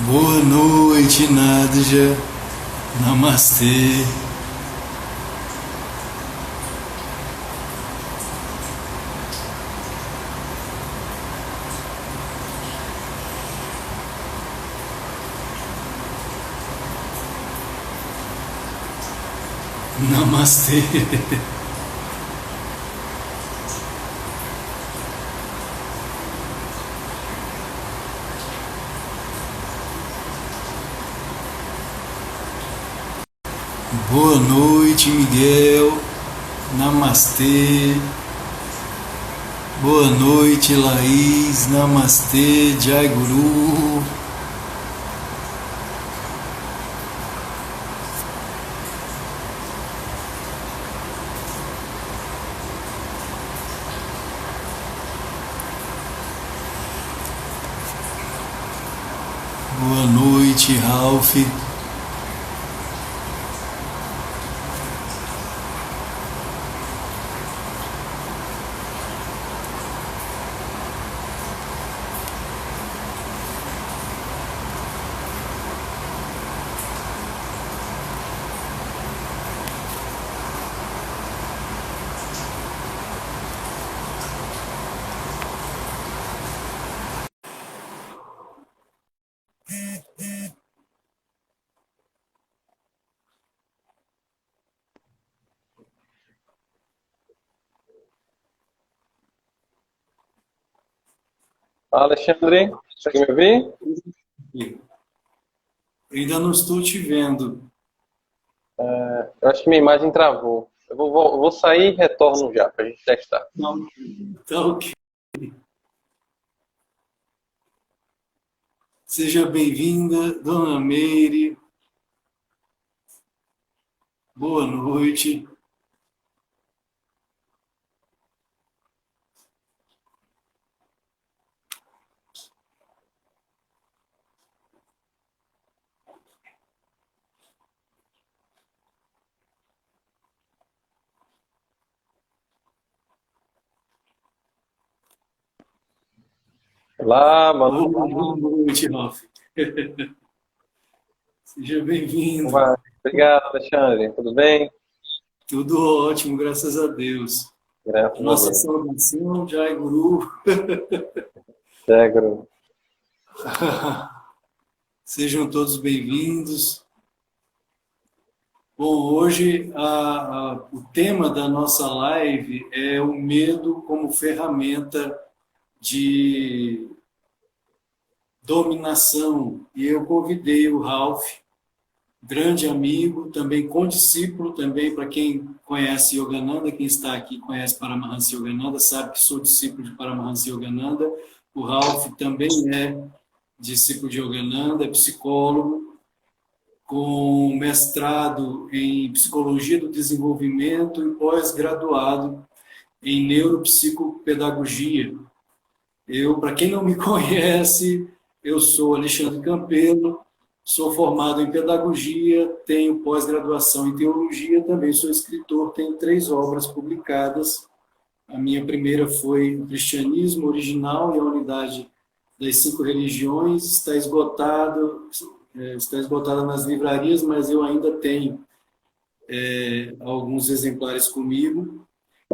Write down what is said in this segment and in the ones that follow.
Boa noite, Nadja. Namastê. Namastê. Boa noite, Miguel. Namastê. Boa noite, Laís. Namastê, Jai Guru. Boa noite, Ralph. Fala, Alexandre, consegue me ouvir? Ainda não estou te vendo. Eu acho que minha imagem travou. Eu vou sair e retorno já, para a gente testar. Não. Tá ok. Seja bem-vinda, Dona Meire. Boa noite. Olá, boa Olá, noite. boa noite, Ralf. Seja Como bem-vindo. vai? Obrigado, Alexandre. Tudo bem? Tudo ótimo, graças a Deus. A Graças a nossa Deus. saudação, Jai Guru. Segro. Sejam todos bem-vindos. Bom, hoje o tema da nossa live é o medo como ferramenta de dominação. E eu convidei o Ralph, grande amigo, também condiscípulo, também para quem conhece Yogananda, quem está aqui conhece Paramahansa Yogananda, sabe que sou discípulo de Paramahansa Yogananda. O Ralph também é discípulo de Yogananda, é psicólogo, com mestrado em Psicologia do Desenvolvimento e pós-graduado em Neuropsicopedagogia. Eu, para quem não me conhece, eu sou Alexandre Campelo, sou formado em pedagogia, tenho pós-graduação em teologia, também sou escritor, tenho 3 obras publicadas. A minha primeira foi O Cristianismo Original e a Unidade das 5 Religiões, está esgotada nas livrarias, mas eu ainda tenho alguns exemplares comigo.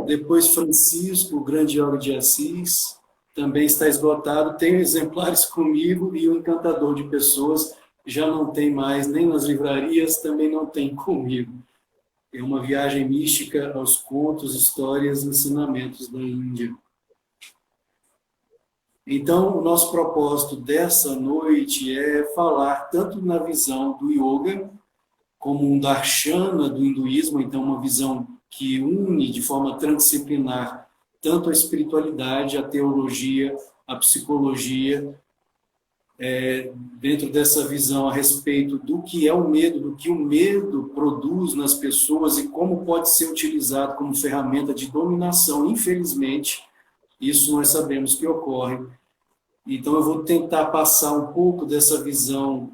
Depois Francisco, o Grande Yoga de Assis, também está esgotado. Tenho exemplares comigo e o Encantador de Pessoas já não tem mais, nem nas livrarias, também não tem comigo. É uma viagem mística aos contos, histórias e ensinamentos da Índia. Então, o nosso propósito dessa noite é falar tanto na visão do yoga, como um darshana do hinduísmo, então uma visão que une de forma transdisciplinar tanto a espiritualidade, a teologia, a psicologia, dentro dessa visão a respeito do que é o medo, do que o medo produz nas pessoas e como pode ser utilizado como ferramenta de dominação. Infelizmente, isso nós sabemos que ocorre. Então, eu vou tentar passar um pouco dessa visão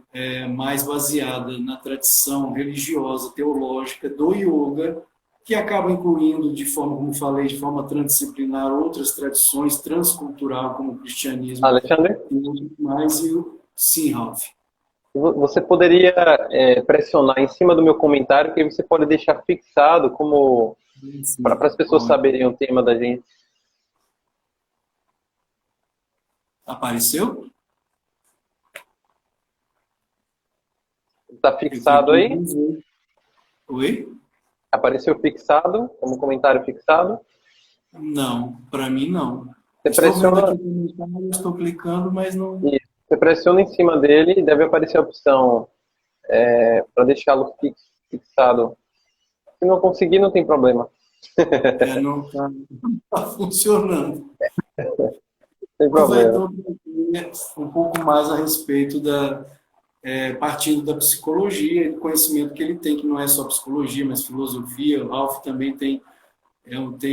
mais baseada na tradição religiosa, teológica do yoga, que acaba incluindo, de forma, como falei, de forma transdisciplinar, outras tradições transcultural, como o cristianismo Alexandre, e outros mais. Sim, Ralph. Você poderia pressionar em cima do meu comentário, que aí você pode deixar fixado como Sim, para as pessoas pode. saberem o tema da gente. Apareceu? Está Eu fixado cliquei aí? duas vezes. Oi? Apareceu fixado, como comentário fixado. Não, para mim não. Você Estou vendo aqui pressiona, o comentário, estou clicando, mas não. isso, você pressiona em cima dele e deve aparecer a opção para deixá-lo fixado. Se não conseguir, não tem problema. Não está tá funcionando. Sem E vai problema. então um pouco mais a respeito partindo da psicologia e do conhecimento que ele tem, que não é só psicologia, mas filosofia. O Ralph também tem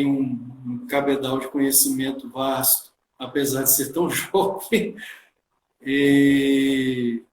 um cabedal de conhecimento vasto, apesar de ser tão jovem. E,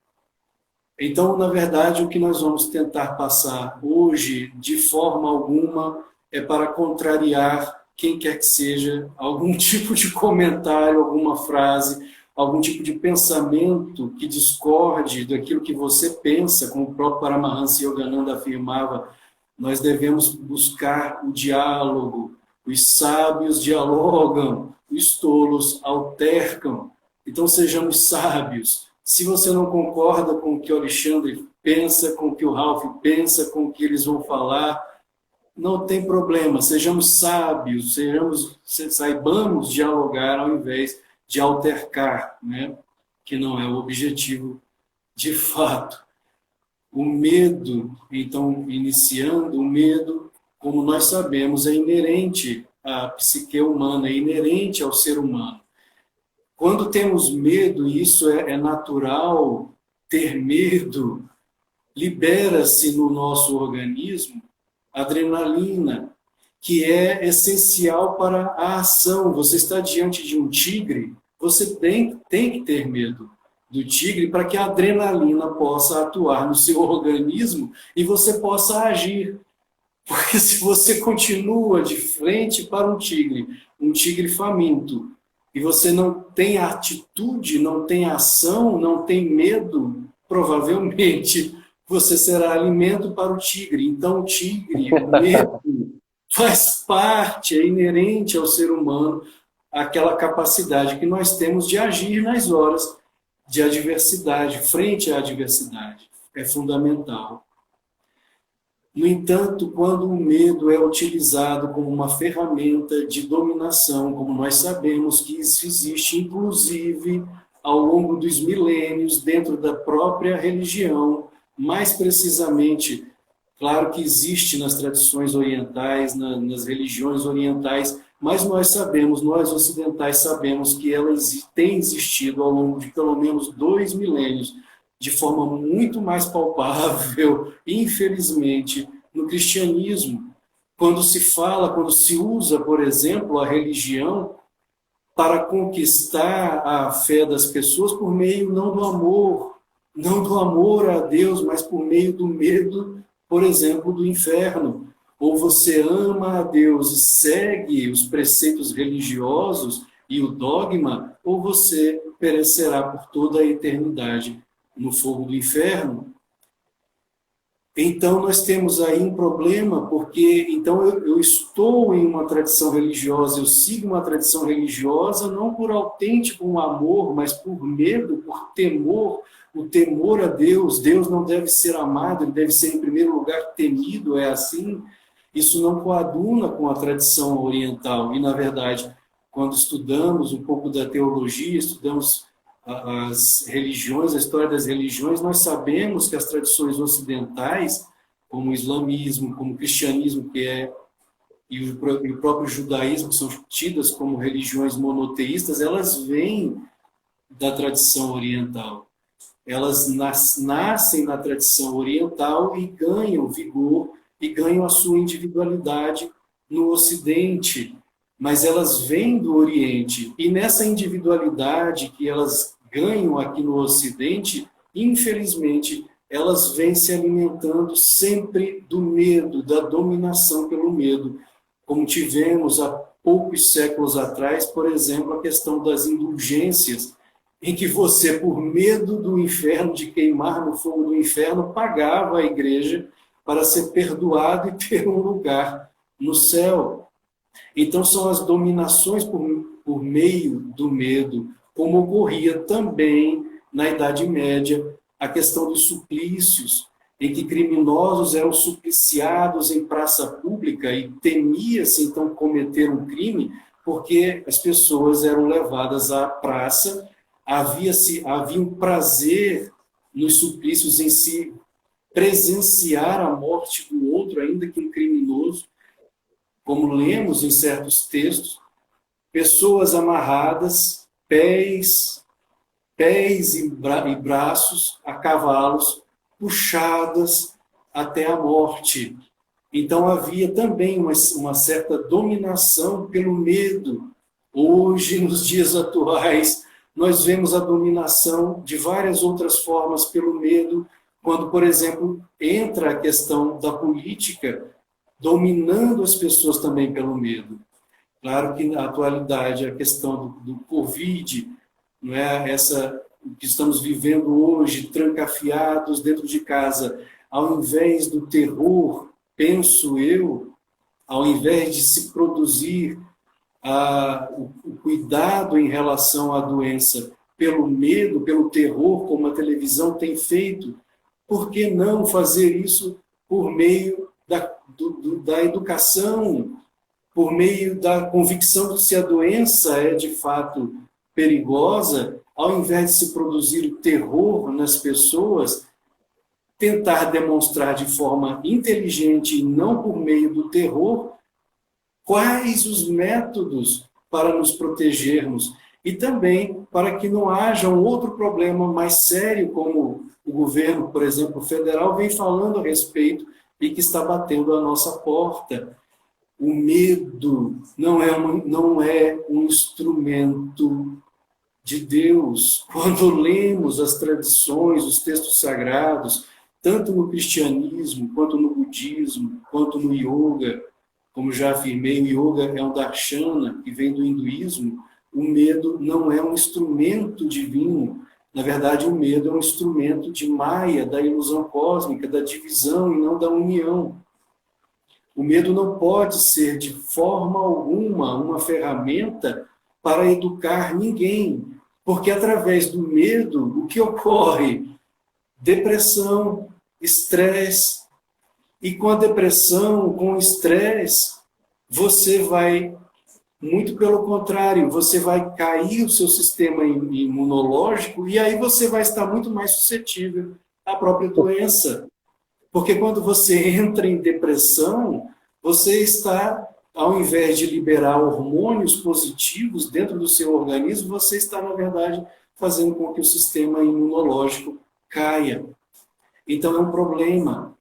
então, na verdade, o que nós vamos tentar passar hoje, de forma alguma, é para contrariar quem quer que seja, algum tipo de comentário, alguma frase, algum tipo de pensamento que discorde daquilo que você pensa, como o próprio Paramahansa Yogananda afirmava, nós devemos buscar o diálogo. Os sábios dialogam, os tolos altercam. Então, sejamos sábios. Se você não concorda com o que o Alexandre pensa, com o que o Ralph pensa, com o que eles vão falar, não tem problema. Sejamos sábios, saibamos dialogar ao invés de altercar, né? Que não é o objetivo de fato. O medo, então, iniciando, o medo, como nós sabemos, é inerente à psique humana, é inerente ao ser humano. Quando temos medo, e isso é natural, ter medo, libera-se no nosso organismo adrenalina, que é essencial para a ação. Você está diante de um tigre, você tem que ter medo do tigre para que a adrenalina possa atuar no seu organismo e você possa agir. Porque se você continua de frente para um tigre faminto, e você não tem atitude, não tem ação, não tem medo, provavelmente você será alimento para o tigre. Então, o tigre, o medo, faz parte, é inerente ao ser humano, aquela capacidade que nós temos de agir nas horas de adversidade, frente à adversidade. É fundamental. No entanto, quando o medo é utilizado como uma ferramenta de dominação, como nós sabemos que isso existe, inclusive ao longo dos milênios, dentro da própria religião, mais precisamente, claro que existe nas tradições orientais, nas religiões orientais, mas nós sabemos, nós ocidentais sabemos que ela tem existido ao longo de pelo menos 2 milênios, de forma muito mais palpável, infelizmente, no cristianismo. Quando se fala, quando se usa, por exemplo, a religião para conquistar a fé das pessoas por meio não do amor a Deus, mas por meio do medo, por exemplo, do inferno. Ou você ama a Deus e segue os preceitos religiosos e o dogma, ou você perecerá por toda a eternidade no fogo do inferno. Então, nós temos aí um problema, porque então eu estou em uma tradição religiosa, eu sigo uma tradição religiosa não por autêntico amor, mas por medo, por temor, o temor a Deus. Deus não deve ser amado, ele deve ser, em primeiro lugar, temido, é assim. Isso não coaduna com a tradição oriental. E, na verdade, quando estudamos um pouco da teologia, estudamos as religiões, a história das religiões, nós sabemos que as tradições ocidentais, como o islamismo, como o cristianismo, e o próprio judaísmo, que são tidas como religiões monoteístas, elas vêm da tradição oriental. Elas nascem na tradição oriental e ganham vigor e ganham a sua individualidade no Ocidente, mas elas vêm do Oriente. E nessa individualidade que elas ganham aqui no Ocidente, infelizmente, elas vêm se alimentando sempre do medo, da dominação pelo medo. Como tivemos há poucos séculos atrás, por exemplo, a questão das indulgências, em que você, por medo do inferno, de queimar no fogo do inferno, pagava a igreja para ser perdoado e ter um lugar no céu. Então, são as dominações por meio do medo, como ocorria também na Idade Média, a questão dos suplícios, em que criminosos eram supliciados em praça pública e temia-se, então, cometer um crime, porque as pessoas eram levadas à praça, havia um prazer nos suplícios em se presenciar a morte do outro, ainda que um criminoso, como lemos em certos textos, pessoas amarradas, pés e braços a cavalos, puxadas até a morte. Então havia também uma certa dominação pelo medo. Hoje, nos dias atuais, nós vemos a dominação de várias outras formas pelo medo, quando, por exemplo, entra a questão da política, dominando as pessoas também pelo medo. Claro que na atualidade a questão do Covid, não é essa que estamos vivendo hoje, trancafiados dentro de casa, ao invés do terror, penso eu, ao invés de se produzir o cuidado em relação à doença pelo medo, pelo terror, como a televisão tem feito, por que não fazer isso por meio da educação, por meio da convicção de se a doença é de fato perigosa, ao invés de se produzir o terror nas pessoas, tentar demonstrar de forma inteligente e não por meio do terror quais os métodos para nos protegermos e também para que não haja um outro problema mais sério, como o governo, por exemplo, federal, vem falando a respeito e que está batendo à nossa porta. O medo não é um instrumento de Deus. Quando lemos as tradições, os textos sagrados, tanto no cristianismo, quanto no budismo, quanto no yoga, como já afirmei, o yoga é um darshana, que vem do hinduísmo, o medo não é um instrumento divino. Na verdade, o medo é um instrumento de Maya, da ilusão cósmica, da divisão e não da união. O medo não pode ser, de forma alguma, uma ferramenta para educar ninguém, porque através do medo, o que ocorre? Depressão, estresse. E com a depressão, com o estresse, você vai, muito pelo contrário, você vai cair o seu sistema imunológico e aí você vai estar muito mais suscetível à própria doença. Porque quando você entra em depressão, você está, ao invés de liberar hormônios positivos dentro do seu organismo, você está, na verdade, fazendo com que o sistema imunológico caia. Então é um problema.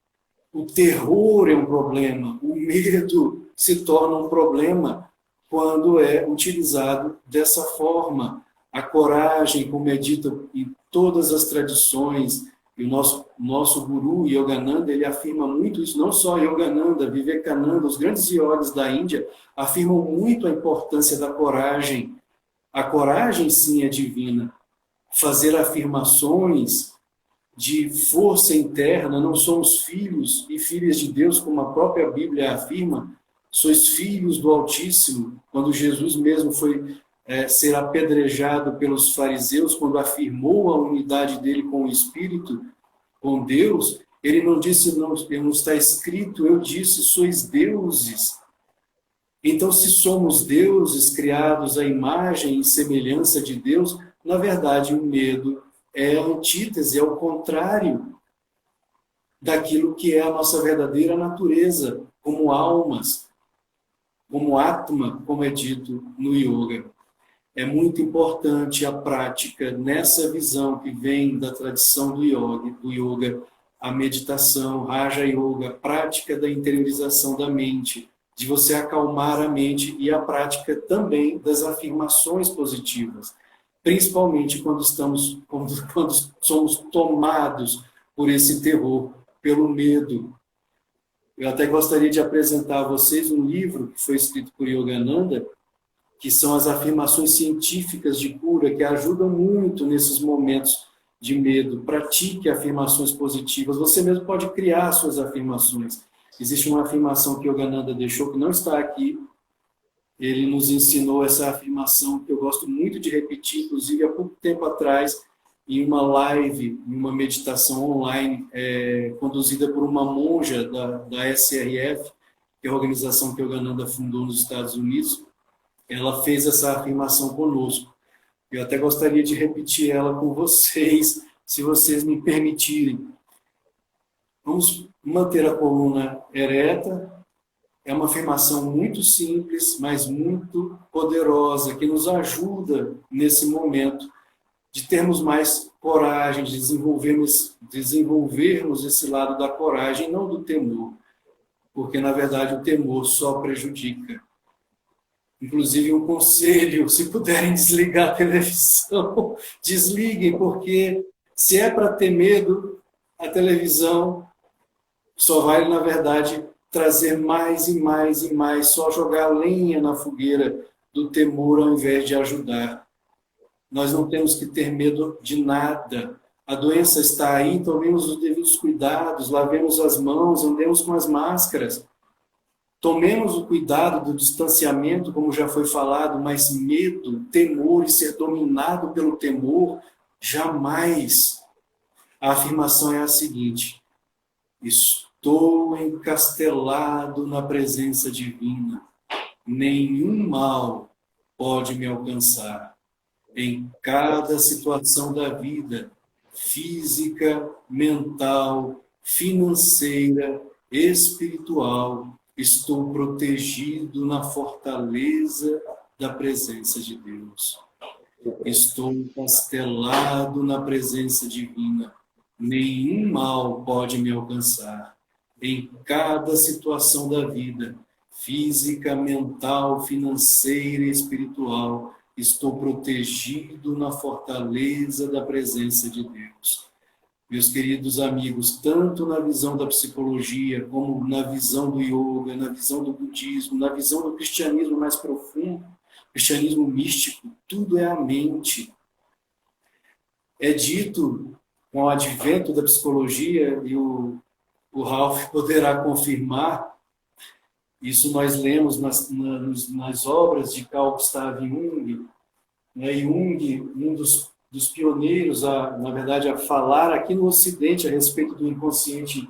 O terror é um problema. O medo se torna um problema quando é utilizado dessa forma. A coragem, como é dito em todas as tradições, e o nosso guru, Yogananda, ele afirma muito isso, não só Yogananda, Vivekananda, os grandes yogis da Índia afirmam muito a importância da coragem. A coragem, sim, é divina. Fazer afirmações de força interna, não somos filhos e filhas de Deus, como a própria Bíblia afirma, sois filhos do Altíssimo, quando Jesus mesmo foi ser apedrejado pelos fariseus, quando afirmou a unidade dele com o Espírito, com Deus, ele não disse, não está escrito, eu disse, sois deuses. Então, se somos deuses criados à imagem e semelhança de Deus, na verdade, o medo é a antítese, é o contrário daquilo que é a nossa verdadeira natureza, como almas, como Atma, como é dito no Yoga. É muito importante a prática nessa visão que vem da tradição do yoga, a meditação, Raja Yoga, a prática da interiorização da mente, de você acalmar a mente e a prática também das afirmações positivas, principalmente quando somos tomados por esse terror, pelo medo. Eu até gostaria de apresentar a vocês um livro que foi escrito por Yogananda, que são as afirmações científicas de cura, que ajudam muito nesses momentos de medo. Pratique afirmações positivas. Você mesmo pode criar suas afirmações. Existe uma afirmação que Yogananda deixou, que não está aqui. Ele nos ensinou essa afirmação, que eu gosto muito de repetir, inclusive há pouco tempo atrás, em uma live, em uma meditação online, conduzida por uma monja da SRF, que é a organização que Yogananda fundou nos Estados Unidos. Ela fez essa afirmação conosco. Eu até gostaria de repetir ela com vocês, se vocês me permitirem. Vamos manter a coluna ereta. É uma afirmação muito simples, mas muito poderosa, que nos ajuda nesse momento de termos mais coragem, de desenvolvermos esse lado da coragem, não do temor. Porque, na verdade, o temor só prejudica. Inclusive, um conselho, se puderem desligar a televisão, desliguem, porque se é para ter medo, a televisão só vai, na verdade, trazer mais e mais e mais, só jogar lenha na fogueira do temor ao invés de ajudar. Nós não temos que ter medo de nada. A doença está aí, tomemos os devidos cuidados, lavemos as mãos, andemos com as máscaras. Tomemos o cuidado do distanciamento, como já foi falado, mas medo, temor e ser dominado pelo temor, jamais. A afirmação é a seguinte: estou encastelado na presença divina, nenhum mal pode me alcançar. Em cada situação da vida, física, mental, financeira, espiritual, estou protegido na fortaleza da presença de Deus. Estou encastelado na presença divina. Nenhum mal pode me alcançar. Em cada situação da vida, física, mental, financeira e espiritual, estou protegido na fortaleza da presença de Deus. Meus queridos amigos, tanto na visão da psicologia, como na visão do yoga, na visão do budismo, na visão do cristianismo mais profundo, cristianismo místico, tudo é a mente. É dito, com o advento da psicologia, e o Ralph poderá confirmar, isso nós lemos nas obras de Carl Gustav Jung, né? Jung, um dos pioneiros, na verdade, a falar aqui no Ocidente a respeito do inconsciente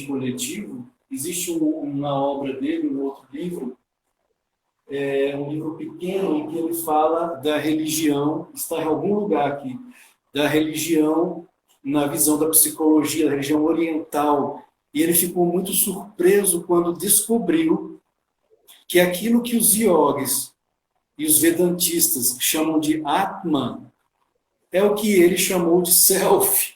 coletivo. Existe uma obra dele, um outro livro, um livro pequeno, em que ele fala da religião, está em algum lugar aqui, da religião na visão da psicologia, da religião oriental. E ele ficou muito surpreso quando descobriu que aquilo que os yogis e os vedantistas chamam de Atman é o que ele chamou de Self.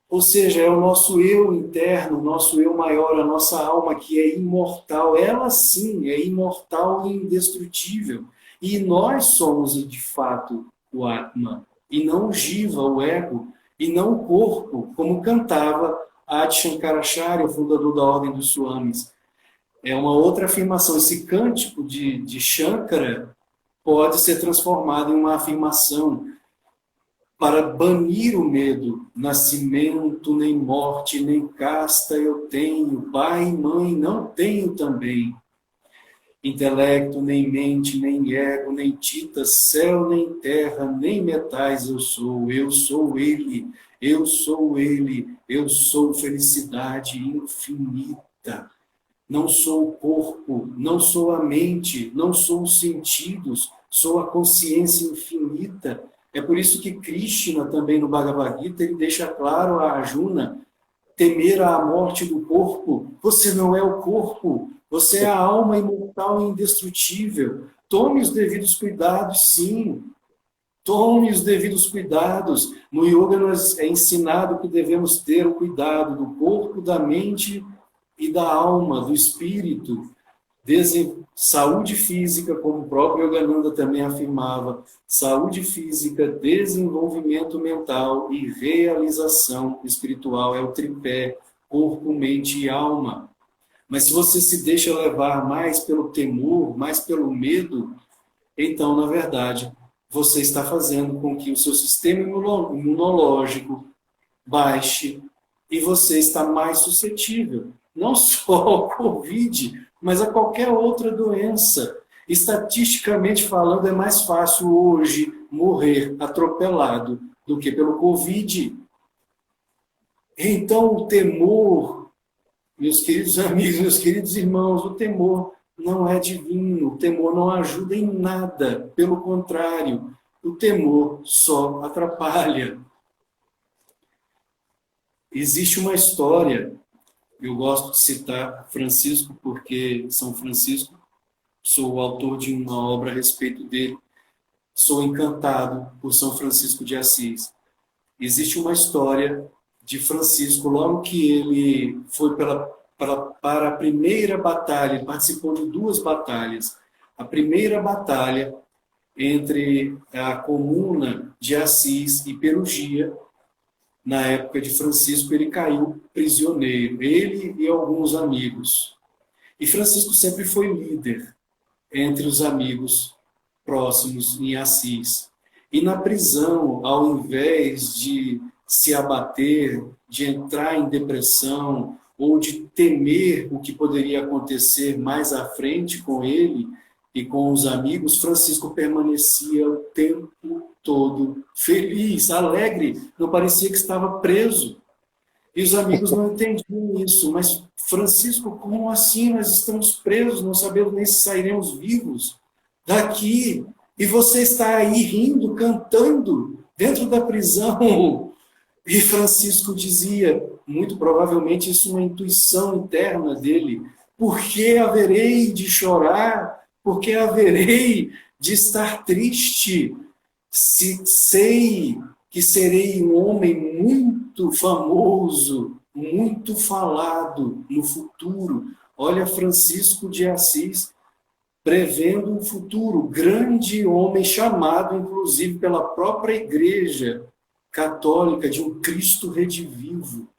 Ou seja, é o nosso eu interno, o nosso eu maior, a nossa alma que é imortal. Ela sim é imortal e indestrutível. E nós somos, de fato, o Atman. E não o Jiva, o ego, e não o corpo, como cantava Adi Shankaracharya, o fundador da Ordem dos Swamis. É uma outra afirmação. Esse cântico de Shankara pode ser transformado em uma afirmação para banir o medo. Nascimento, nem morte, nem casta eu tenho, pai e mãe não tenho também. Intelecto, nem mente, nem ego, nem tita, céu, nem terra, nem metais eu sou ele, eu sou ele, eu sou felicidade infinita. Não sou o corpo, não sou a mente, não sou os sentidos, sou a consciência infinita. É por isso que Krishna, também no Bhagavad Gita, ele deixa claro a Arjuna, temer a morte do corpo. Você não é o corpo, você é a alma imortal e indestrutível. Tome os devidos cuidados, sim. Tome os devidos cuidados. No yoga é ensinado que devemos ter o cuidado do corpo, da mente e da alma, do espírito. Saúde física, como o próprio Yogananda também afirmava, saúde física, desenvolvimento mental e realização espiritual é o tripé, corpo, mente e alma. Mas se você se deixa levar mais pelo temor, mais pelo medo, então, na verdade, você está fazendo com que o seu sistema imunológico baixe e você está mais suscetível, não só ao Covid, mas a qualquer outra doença. Estatisticamente falando, é mais fácil hoje morrer atropelado do que pelo Covid. Então, o temor, meus queridos amigos, meus queridos irmãos, o temor não é divino, o temor não ajuda em nada, pelo contrário, o temor só atrapalha. Existe uma história, eu gosto de citar Francisco, porque São Francisco, sou o autor de uma obra a respeito dele, sou encantado por São Francisco de Assis. Existe uma história de Francisco, logo que ele foi para a primeira batalha, ele participou de 2 batalhas. A primeira batalha entre a comuna de Assis e Perugia, na época de Francisco, ele caiu prisioneiro, ele e alguns amigos. E Francisco sempre foi líder entre os amigos próximos em Assis. E na prisão, ao invés de se abater, de entrar em depressão ou de temer o que poderia acontecer mais à frente com ele e com os amigos, Francisco permanecia o tempo todo feliz, alegre, não parecia que estava preso. E os amigos não entendiam isso, mas Francisco, como assim? Nós estamos presos, não sabemos nem se sairemos vivos daqui. E você está aí rindo, cantando, dentro da prisão. E Francisco dizia, muito provavelmente isso é uma intuição interna dele, por que haverei de chorar? Por que haverei de estar triste? Se sei que serei um homem muito famoso, muito falado no futuro. Olha Francisco de Assis, prevendo um futuro, grande homem chamado, inclusive, pela própria Igreja Católica, de um Cristo redivivo.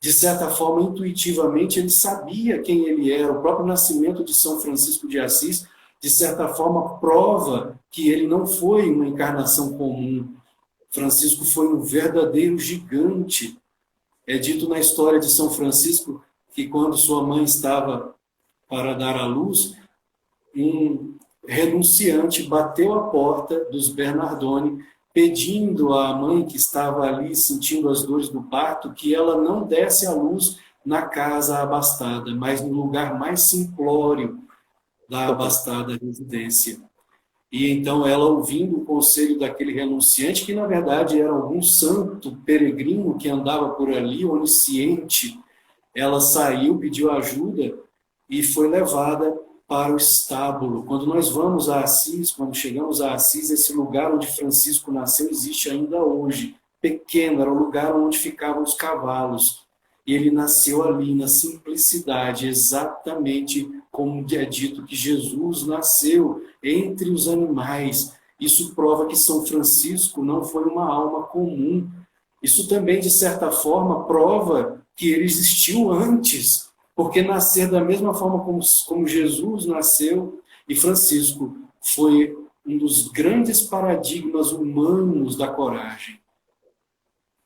De certa forma, intuitivamente, ele sabia quem ele era. O próprio nascimento de São Francisco de Assis, de certa forma, prova que ele não foi uma encarnação comum. Francisco foi um verdadeiro gigante. É dito na história de São Francisco que quando sua mãe estava para dar à luz, um renunciante bateu à porta dos Bernardoni, pedindo à mãe que estava ali sentindo as dores do parto que ela não desse à luz na casa abastada, mas no lugar mais simplório da abastada residência. E então ela, ouvindo o conselho daquele renunciante, que na verdade era algum santo peregrino que andava por ali, onisciente, ela saiu, pediu ajuda e foi levada para o estábulo. Quando nós vamos a Assis, quando chegamos a Assis, esse lugar onde Francisco nasceu existe ainda hoje. Pequeno, era o lugar onde ficavam os cavalos. E ele nasceu ali, na simplicidade, exatamente como é dito que Jesus nasceu entre os animais. Isso prova que São Francisco não foi uma alma comum. Isso também, de certa forma, prova que ele existiu antes, porque nascer da mesma forma como Jesus nasceu, e Francisco foi um dos grandes paradigmas humanos da coragem.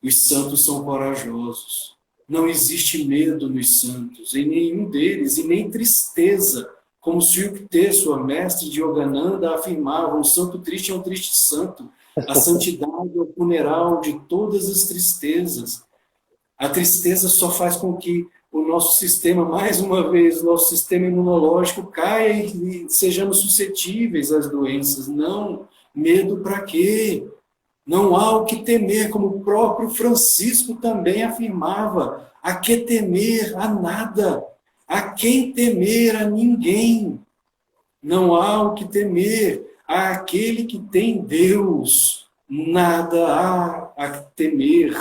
Os santos são corajosos. Não existe medo nos santos, em nenhum deles, e nem tristeza, como Sri sua mestre de Yogananda, afirmava, o santo triste é um triste santo. A santidade é o funeral de todas as tristezas. A tristeza só faz com que o nosso sistema, mais uma vez, o nosso sistema imunológico caia e sejamos suscetíveis às doenças. Não, medo para quê? Não há o que temer, como o próprio Francisco também afirmava. A que temer? A nada. A quem temer? A ninguém. Não há o que temer àquele que tem Deus. Nada há a temer.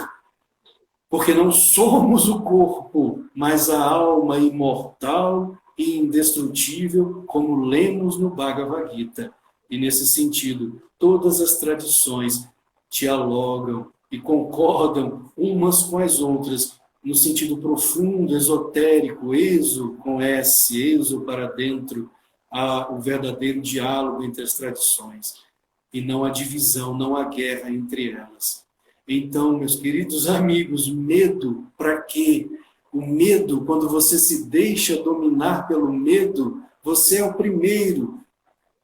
Porque não somos o corpo, mas a alma imortal e indestrutível, como lemos no Bhagavad Gita. E nesse sentido, todas as tradições dialogam e concordam umas com as outras, no sentido profundo, esotérico, exo com S, exo para dentro, há o verdadeiro diálogo entre as tradições, e não a divisão, não a guerra entre elas. Então, meus queridos amigos, medo para quê? O medo, quando você se deixa dominar pelo medo, você é o primeiro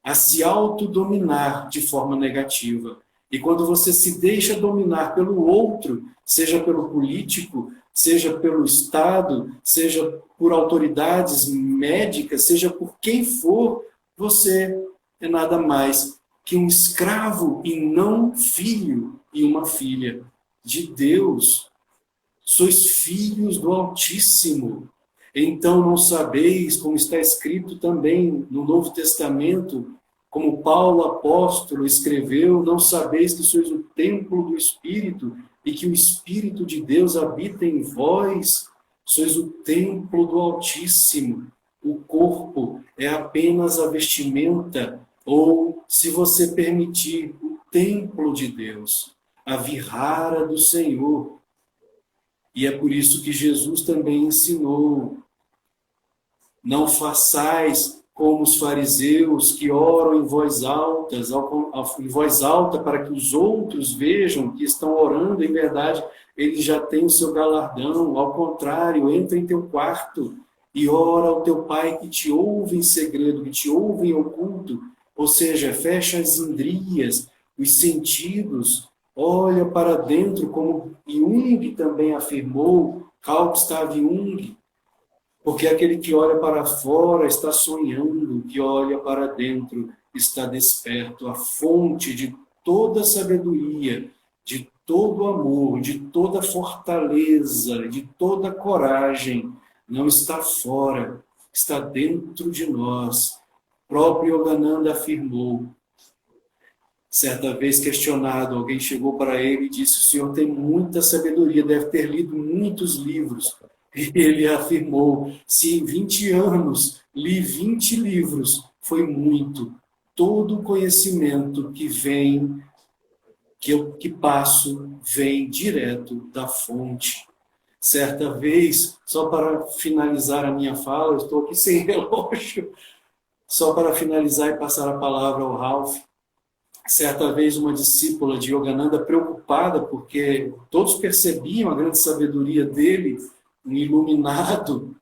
a se autodominar de forma negativa. E quando você se deixa dominar pelo outro, seja pelo político, seja pelo Estado, seja por autoridades médicas, seja por quem for, você é nada mais que um escravo e não filho e uma filha de Deus. Sois filhos do Altíssimo. Então não sabeis, como está escrito também no Novo Testamento, como Paulo apóstolo escreveu, não sabeis que sois o templo do Espírito e que o Espírito de Deus habita em vós? Sois o templo do Altíssimo. O corpo é apenas a vestimenta, ou, se você permitir, o templo de Deus, a virrara do Senhor. E é por isso que Jesus também ensinou: não façais como os fariseus que oram em voz alta para que os outros vejam que estão orando, em verdade, eles já têm o seu galardão. Ao contrário, entra em teu quarto e ora ao teu Pai que te ouve em segredo, que te ouve em oculto, ou seja, fecha as indrias, os sentidos, olha para dentro, como Jung também afirmou, Carl Gustav Jung, porque aquele que olha para fora está sonhando, o que olha para dentro está desperto. A fonte de toda sabedoria, de todo amor, de toda fortaleza, de toda coragem, não está fora, está dentro de nós. O próprio Yogananda afirmou. Certa vez questionado, alguém chegou para ele e disse: o senhor tem muita sabedoria, deve ter lido muitos livros. E ele afirmou: se em 20 anos li 20 livros, foi muito. Todo o conhecimento que vem, que passo, vem direto da fonte. Certa vez, só para finalizar a minha fala, eu estou aqui sem relógio, só para finalizar e passar a palavra ao Ralph. Certa vez, uma discípula de Yogananda, preocupada, porque todos percebiam a grande sabedoria dele, um iluminado,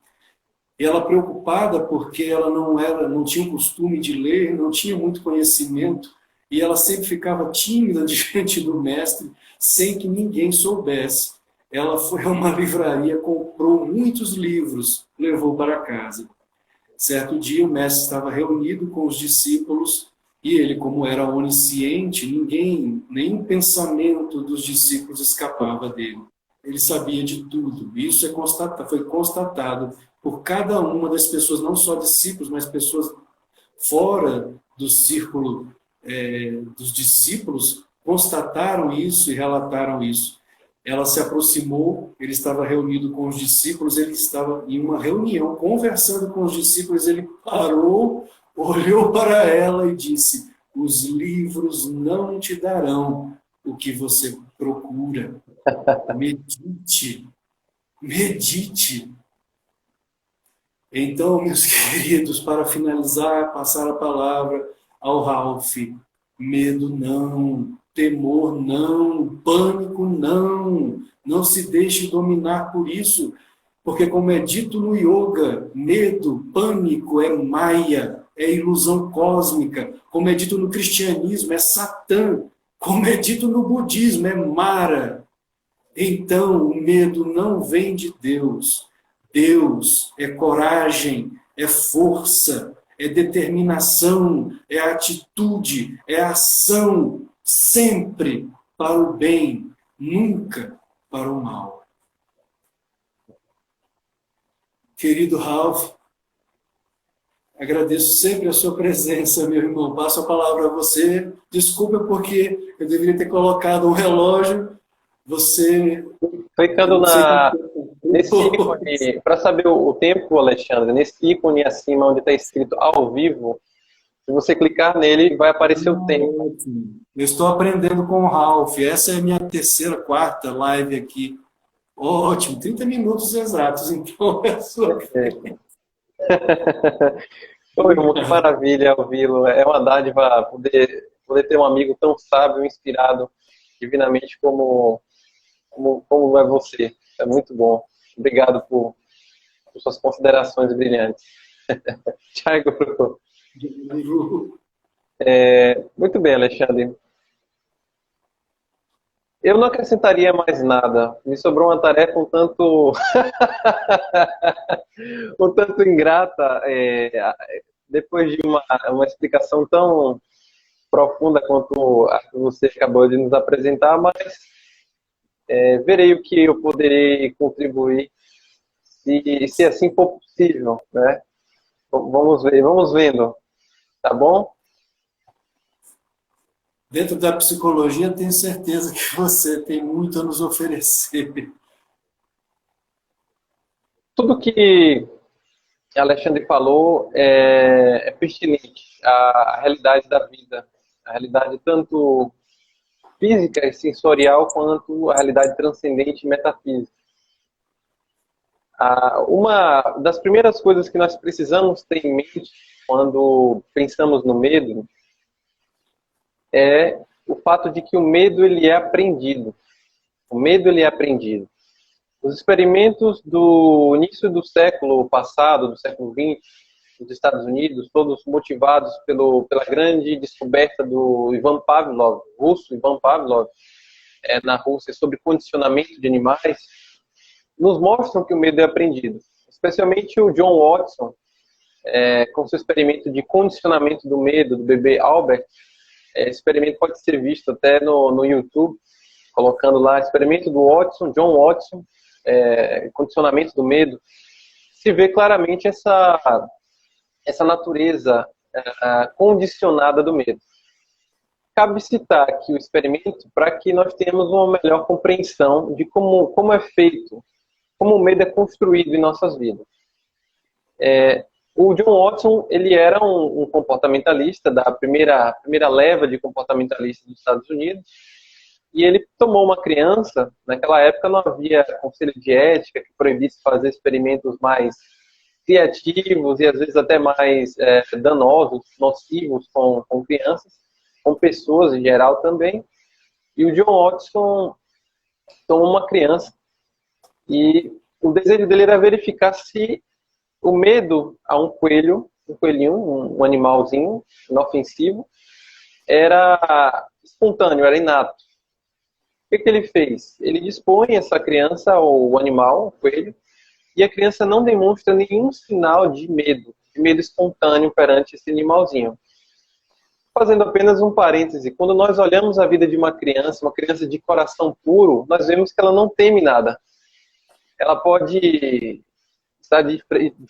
e ela preocupada porque ela não tinha o costume de ler, não tinha muito conhecimento, e ela sempre ficava tímida diante do mestre, sem que ninguém soubesse. Ela foi a uma livraria, comprou muitos livros, levou para casa. Certo dia, o mestre estava reunido com os discípulos, e ele, como era onisciente, nenhum pensamento dos discípulos escapava dele. Ele sabia de tudo. Isso foi constatado por cada uma das pessoas, não só discípulos, mas pessoas fora do círculo dos discípulos, constataram isso e relataram isso. Ela se aproximou, ele estava reunido com os discípulos, ele estava em uma reunião, conversando com os discípulos, ele parou, olhou para ela e disse: os livros não te darão o que você procura. Medite, medite. Então, meus queridos, para finalizar, passar a palavra ao Ralph: medo não, temor não, pânico não, não se deixe dominar por isso, porque, como é dito no yoga, medo, pânico é Maya, é ilusão cósmica. Como é dito no cristianismo, é Satã. Como é dito no budismo, é Mara. Então, o medo não vem de Deus. Deus é coragem, é força, é determinação, é atitude, é ação, sempre para o bem, nunca para o mal. Querido Ralph, agradeço sempre a sua presença, meu irmão. Passo a palavra a você. Desculpa porque eu deveria ter colocado um relógio. Você... Clicando nesse ícone, para saber o tempo, Alexandre, nesse ícone acima onde está escrito ao vivo, se você clicar nele, vai aparecer o tempo. Eu estou aprendendo com o Ralph. Essa é a minha terceira, quarta live aqui. Ótimo, 30 minutos exatos, então é a sua. Ô, irmão, que maravilha ouvi-lo. É uma dádiva poder ter um amigo tão sábio, inspirado divinamente como é você. É muito bom. Obrigado por suas considerações brilhantes. Tiago, muito bem, Alexandre. Eu não acrescentaria mais nada. Me sobrou uma tarefa um tanto, um tanto ingrata, depois de uma explicação tão profunda quanto a que você acabou de nos apresentar, mas verei o que eu poderei contribuir, se assim for possível, né? Vamos ver, vamos vendo, tá bom? Dentro da psicologia, tenho certeza que você tem muito a nos oferecer. Tudo que Alexandre falou é pertinente à realidade da vida, a realidade tanto física e sensorial quanto a realidade transcendente e metafísica. Uma das primeiras coisas que nós precisamos ter em mente quando pensamos no medo é o fato de que o medo ele é aprendido. O medo ele é aprendido. Os experimentos do início do século passado, do século XX, nos Estados Unidos, todos motivados pela grande descoberta do Ivan Pavlov, russo Ivan Pavlov, na Rússia, sobre condicionamento de animais, nos mostram que o medo é aprendido. Especialmente o John Watson, com seu experimento de condicionamento do medo do bebê Albert. Esse experimento pode ser visto até no YouTube, colocando lá experimento do Watson, John Watson, condicionamento do medo. Se vê claramente essa natureza condicionada do medo. Cabe citar aqui o experimento para que nós tenhamos uma melhor compreensão de como é feito, como o medo é construído em nossas vidas. O John Watson ele era um comportamentalista da primeira leva de comportamentalistas dos Estados Unidos, e ele tomou uma criança. Naquela época não havia conselho de ética que proibisse fazer experimentos mais criativos e às vezes até mais danosos, nocivos com crianças, com pessoas em geral também. E o John Watson tomou uma criança e o desejo dele era verificar se o medo a um coelhinho, um animalzinho inofensivo, era espontâneo, era inato. O que ele fez? Ele dispõe essa criança, o animal, o coelho, e a criança não demonstra nenhum sinal de medo espontâneo perante esse animalzinho. Fazendo apenas um parêntese, quando nós olhamos a vida de uma criança de coração puro, nós vemos que ela não teme nada. Ela pode estar de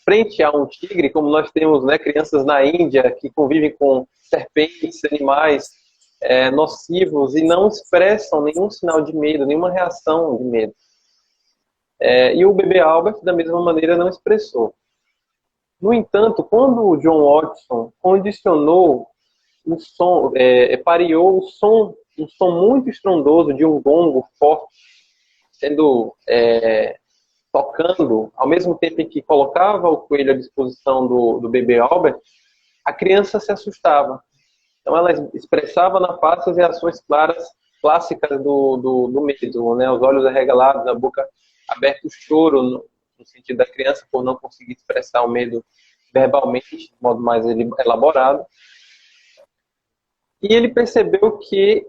frente a um tigre, como nós temos, né, crianças na Índia que convivem com serpentes, animais nocivos e não expressam nenhum sinal de medo, nenhuma reação de medo. E o bebê Albert, da mesma maneira, não expressou. No entanto, quando o John Watson condicionou o som, pareou um som muito estrondoso de um gongo forte, sendo tocando, ao mesmo tempo em que colocava o coelho à disposição do bebê Albert, a criança se assustava. Então ela expressava na face as reações clássicas do medo, né? Os olhos arregalados, a boca aberta, o choro, no sentido da criança por não conseguir expressar o medo verbalmente, de modo mais elaborado. E ele percebeu que,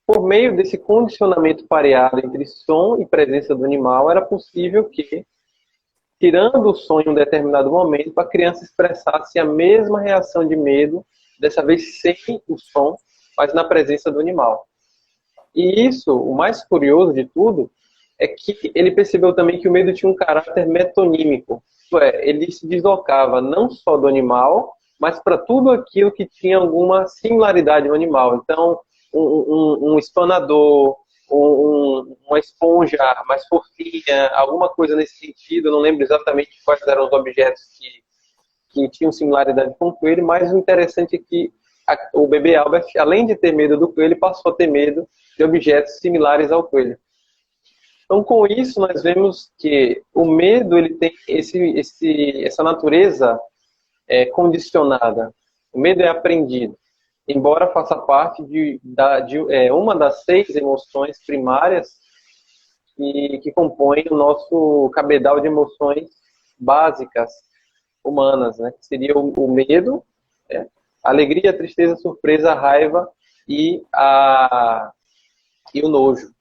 por meio desse condicionamento pareado entre som e presença do animal, era possível que, tirando o som em um determinado momento, a criança expressasse a mesma reação de medo, dessa vez sem o som, mas na presença do animal. E isso, o mais curioso de tudo, é que ele percebeu também que o medo tinha um caráter metonímico. Isto é, ele se deslocava não só do animal, mas para tudo aquilo que tinha alguma similaridade no animal. Então, um espanador, uma esponja mais fofinha, alguma coisa nesse sentido. Eu não lembro exatamente quais eram os objetos que tinham similaridade com o coelho, mas o interessante é que o bebê Albert, além de ter medo do coelho, passou a ter medo de objetos similares ao coelho. Então, com isso, nós vemos que o medo ele tem essa natureza condicionada. O medo é aprendido, embora faça parte de uma das 6 emoções primárias que compõem o nosso cabedal de emoções básicas humanas, né? Que seria o medo, a alegria, a tristeza, a surpresa, a raiva e o nojo.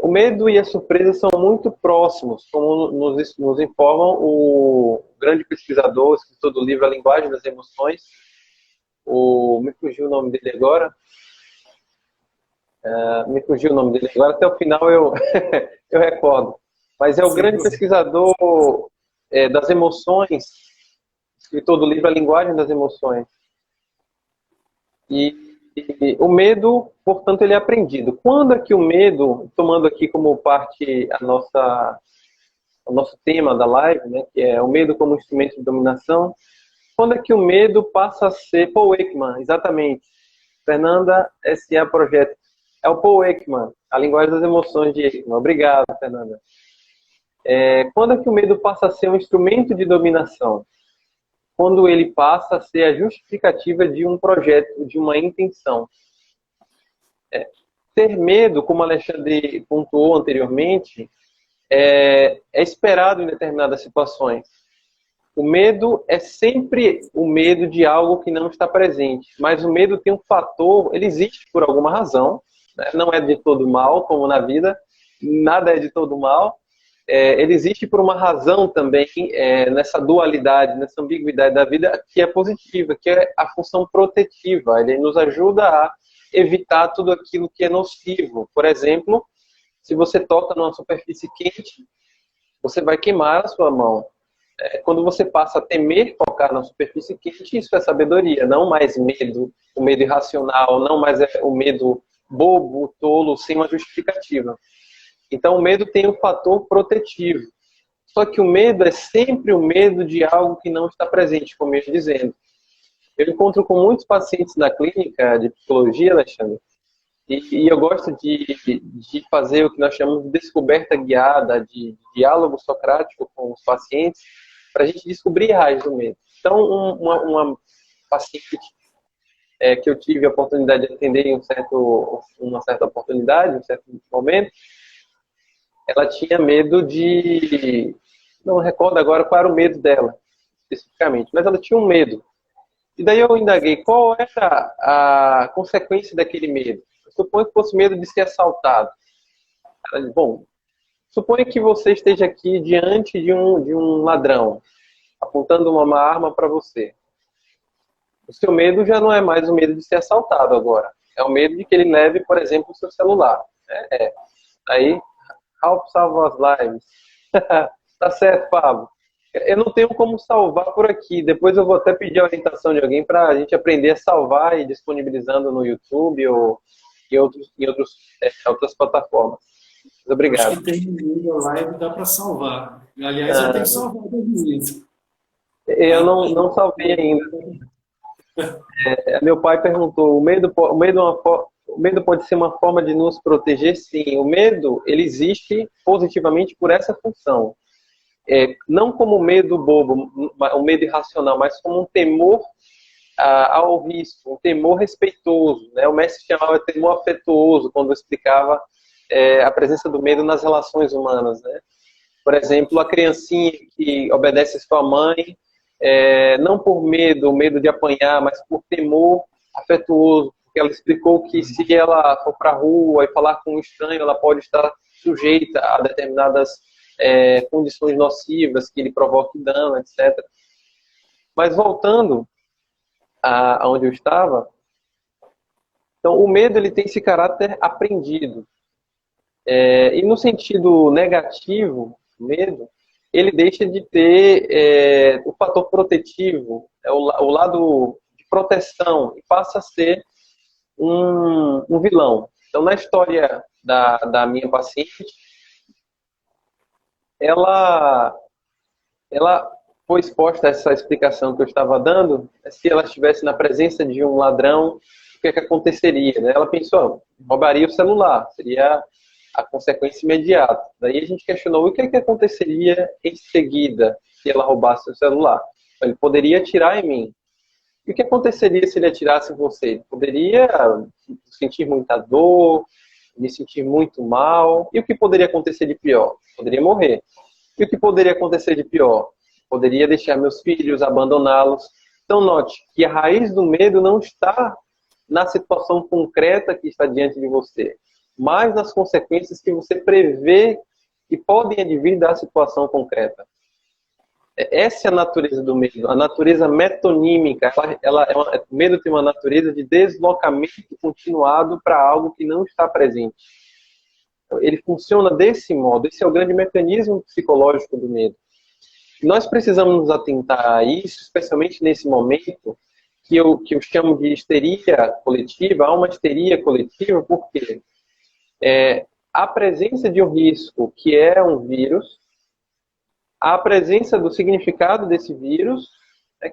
O medo e a surpresa são muito próximos, como nos informam o grande pesquisador, escritor do livro A Linguagem das Emoções, me fugiu o nome dele agora, até o final eu recordo, mas é o grande pesquisador das emoções, escritor do livro A Linguagem das Emoções. E o medo, portanto, ele é aprendido. Quando é que o medo, tomando aqui como parte o nosso tema da live, né, que é o medo como instrumento de dominação, quando é que o medo passa a ser Paul Ekman, exatamente. Fernanda S.A. Projeto. É o Paul Ekman, A Linguagem das Emoções de Ekman. Obrigado, Fernanda. Quando é que o medo passa a ser um instrumento de dominação? Quando ele passa a ser a justificativa de um projeto, de uma intenção. Ter medo, como Alexandre pontuou anteriormente, é esperado em determinadas situações. O medo é sempre o medo de algo que não está presente, mas o medo tem um fator, ele existe por alguma razão, né? Não é de todo mal, como na vida, nada é de todo mal. Ele existe por uma razão também, nessa dualidade, nessa ambiguidade da vida, que é positiva, que é a função protetiva. Ele nos ajuda a evitar tudo aquilo que é nocivo. Por exemplo, se você toca numa superfície quente, você vai queimar a sua mão. Quando você passa a temer tocar na superfície quente, isso é sabedoria, não mais medo, o medo irracional, não mais o medo bobo, tolo, sem uma justificativa. Então, o medo tem um fator protetivo. Só que o medo é sempre o medo de algo que não está presente, como eu ia dizendo. Eu encontro com muitos pacientes na clínica de psicologia, Alexandre, e eu gosto de fazer o que nós chamamos de descoberta guiada, de diálogo socrático com os pacientes, para a gente descobrir a raiz do medo. Então, uma paciente que eu tive a oportunidade de atender em uma certa oportunidade, em um certo momento, ela tinha medo não recordo agora qual era o medo dela, especificamente, mas ela tinha um medo. E daí eu indaguei qual era a consequência daquele medo. Eu suponho que fosse medo de ser assaltado. Ela disse, bom, suponha que você esteja aqui diante de um ladrão, apontando uma arma para você. O seu medo já não é mais o medo de ser assaltado agora. É o medo de que ele leve, por exemplo, o seu celular. Aí, Ralph salva as lives. Tá certo, Pablo. Eu não tenho como salvar por aqui. Depois eu vou até pedir a orientação de alguém para a gente aprender a salvar e disponibilizando no YouTube ou em outras plataformas. Muito obrigado. Acho que tem no live, dá para salvar. Aliás, eu tenho salvado isso. Eu não salvei ainda. Meu pai perguntou, o medo pode ser uma forma de nos proteger? Sim, o medo, ele existe positivamente por essa função. Não como medo bobo, um medo irracional, mas como um temor ao risco, um temor respeitoso, né? O mestre chamava de temor afetuoso, quando explicava a presença do medo nas relações humanas, né? Por exemplo, a criancinha que obedece sua mãe, não por medo de apanhar, mas por temor afetuoso, porque ela explicou que se ela for para a rua e falar com um estranho, ela pode estar sujeita a determinadas condições nocivas que lhe provoquem dano, etc. Mas voltando aonde eu estava, então o medo ele tem esse caráter aprendido. E no sentido negativo, medo, ele deixa de ter o fator protetivo, o lado de proteção, e passa a ser um vilão. Então, na história da minha paciente, ela foi exposta a essa explicação que eu estava dando. Se ela estivesse na presença de um ladrão, o que aconteceria, né? Ela pensou, roubaria o celular, seria a consequência imediata. Daí a gente questionou o que aconteceria em seguida se ela roubasse o celular. Ele poderia atirar em mim. E o que aconteceria se ele atirasse em você? Ele poderia sentir muita dor, me sentir muito mal. E o que poderia acontecer de pior? Poderia morrer. E o que poderia acontecer de pior? Poderia deixar meus filhos, abandoná-los. Então, note que a raiz do medo não está na situação concreta que está diante de você, mas nas consequências que você prevê que podem advir da situação concreta. Essa é a natureza do medo, a natureza metonímica. O medo tem uma natureza de deslocamento continuado para algo que não está presente. Ele funciona desse modo, esse é o grande mecanismo psicológico do medo. Nós precisamos nos atentar a isso, especialmente nesse momento, que eu chamo de histeria coletiva. Há uma histeria coletiva porque a presença de um risco que é um vírus, a presença do significado desse vírus,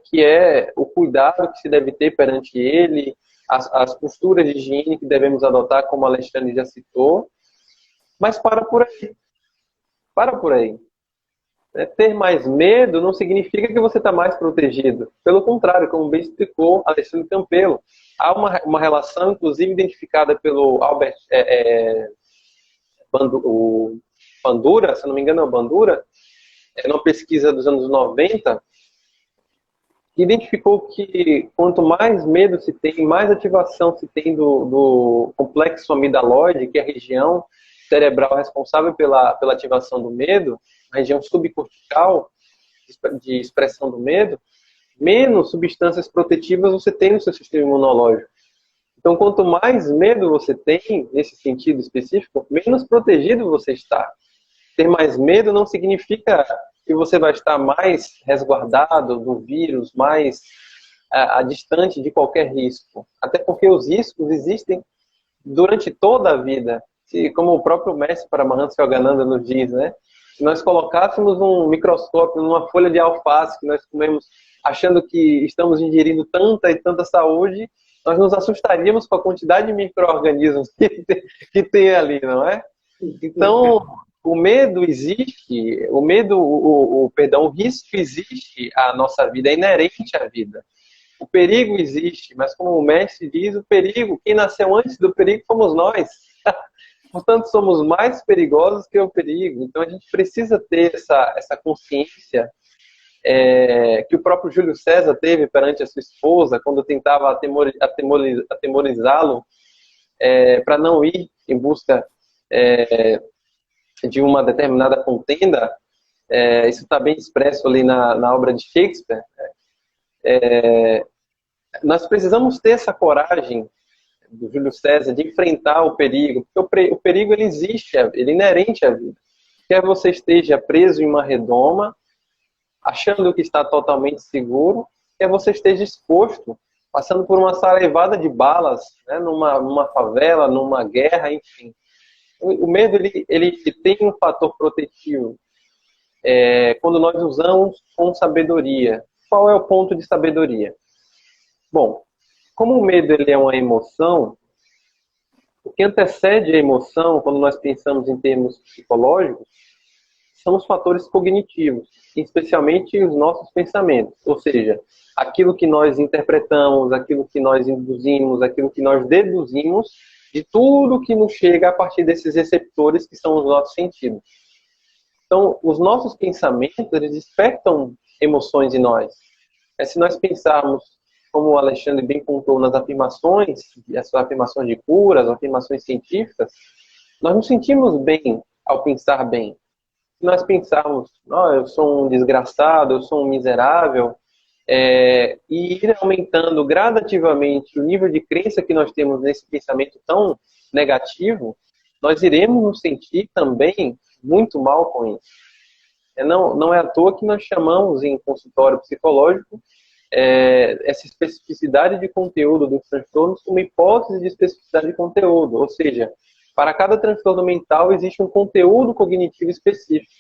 que é o cuidado que se deve ter perante ele, as posturas de higiene que devemos adotar, como a Alexandre já citou, mas para por aí. Para por aí. Ter mais medo não significa que você está mais protegido. Pelo contrário, como bem explicou Alexandre Campelo, há uma relação, inclusive, identificada pelo Albert Bandura, se não me engano é o Bandura, numa pesquisa dos anos 90, que identificou que quanto mais medo se tem, mais ativação se tem do complexo amidaloide, que é a região cerebral responsável pela ativação do medo, a região subcortical de expressão do medo, menos substâncias protetivas você tem no seu sistema imunológico. Então, quanto mais medo você tem, nesse sentido específico, menos protegido você está. Ter mais medo não significa que você vai estar mais resguardado do vírus, mais distante de qualquer risco. Até porque os riscos existem durante toda a vida. Como o próprio mestre Paramahansa Yogananda nos diz, né? Se nós colocássemos um microscópio numa folha de alface que nós comemos achando que estamos ingerindo tanta e tanta saúde, nós nos assustaríamos com a quantidade de micro-organismos que tem ali, não é? Então, o medo existe, o risco existe à nossa vida, é inerente à vida. O perigo existe, mas como o mestre diz, o perigo, quem nasceu antes do perigo fomos nós. Portanto, somos mais perigosos que o perigo. Então, a gente precisa ter essa consciência que o próprio Júlio César teve perante a sua esposa, quando tentava atemorizá-lo para não ir em busca de uma determinada contenda. Isso está bem expresso ali na obra de Shakespeare. Nós precisamos ter essa coragem do Júlio César de enfrentar o perigo, porque o perigo ele existe, ele é inerente à vida. Quer você esteja preso em uma redoma, achando que está totalmente seguro, quer você esteja exposto, passando por uma saraivada de balas, né, numa favela, numa guerra, enfim. O medo ele tem um fator protetivo quando nós usamos com sabedoria. Qual é o ponto de sabedoria? Bom, como o medo ele é uma emoção, o que antecede a emoção, quando nós pensamos em termos psicológicos, são os fatores cognitivos, especialmente os nossos pensamentos. Ou seja, aquilo que nós interpretamos, aquilo que nós induzimos, aquilo que nós deduzimos de tudo que nos chega a partir desses receptores que são os nossos sentidos. Então, os nossos pensamentos, eles despertam emoções em nós. Se nós pensarmos, como o Alexandre bem pontuou nas afirmações, as afirmações de cura, as afirmações científicas, nós nos sentimos bem ao pensar bem. Se nós pensarmos, eu sou um desgraçado, eu sou um miserável, e ir aumentando gradativamente o nível de crença que nós temos nesse pensamento tão negativo, nós iremos nos sentir também muito mal com isso. Não é à toa que nós chamamos em consultório psicológico essa especificidade de conteúdo dos transtornos como hipótese de especificidade de conteúdo, ou seja, para cada transtorno mental existe um conteúdo cognitivo específico.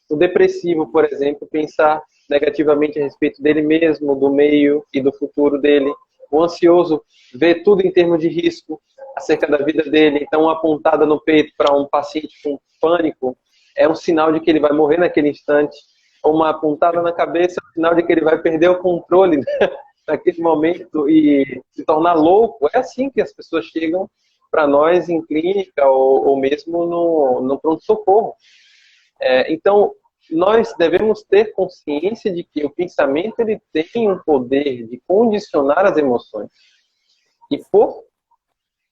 O depressivo, por exemplo, pensar negativamente a respeito dele mesmo, do meio e do futuro dele. O ansioso vê tudo em termos de risco acerca da vida dele, então uma pontada no peito para um paciente com pânico é um sinal de que ele vai morrer naquele instante. uma pontada na cabeça, no sinal de que ele vai perder o controle, né, naquele momento e se tornar louco. É assim que as pessoas chegam para nós em clínica ou mesmo no pronto-socorro. Então, nós devemos ter consciência de que o pensamento ele tem um poder de condicionar as emoções. E por